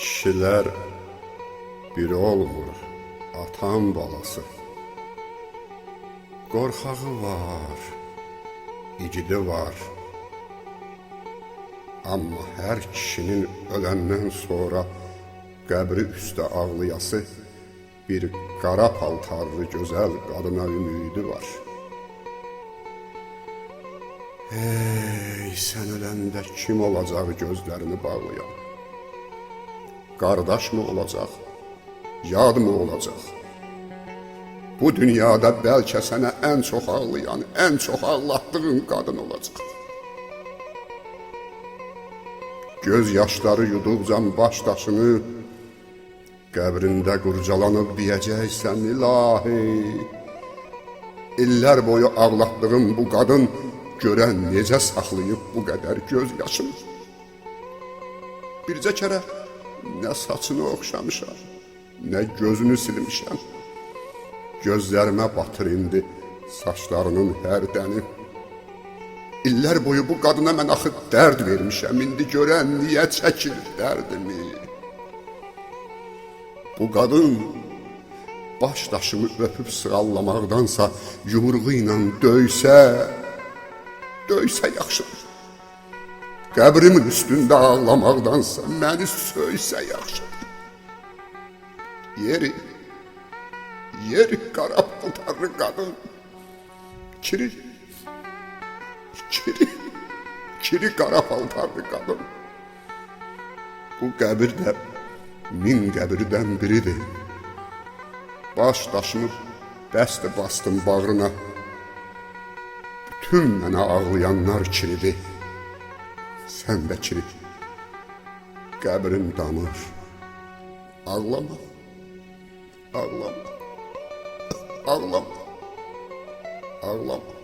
Kişilər biri olmur, atan balası. Qorxağı var, igidi var. Amma hər kişinin öləndən sonra qəbri üstə ağlayası bir qara paltarlı gözəl qadına ümidi var. Ey, sən öləndə kim olacaq gözlərini bağlayan? Qardaş mı olacaq, yad mı olacaq? Bu dünyada bəlkə sənə ən çox ağlayan, ən çox ağlatdığın qadın olacaq. Göz yaşları yuduqca baş daşını qəbrində qurcalanıb deyəcəksən, ilahi. İllər boyu ağlatdığım bu qadın görən necə saxlayıb bu qədər göz yaşını. Bircə kərə nə saçını oxşamışam, nə gözünü silmişəm. Gözlərimə batır indi saçlarının hər dəni. İllər boyu bu qadına mən axı dərd vermişəm, indi görən niyə çəkir dərdimi? Bu qadın baş daşımı öpüb sığallamaqdansa yumruğu ilə döysə yaxşıdır. Qəbrimin üstündə ağlamaqdansa məni söysə yaxşıdır. Yeri qara paltarlı qadın, kiri qara paltarlı qadın. Bu qəbir də min qəbirdən biridir. Baş daşımı bəsdi bastım bağrına. Bütün mənə ağlayanlar kiridir. Sən də kiri. Qəbrim damır. Ağlama. Ağlama. Ağlama. Ağlama.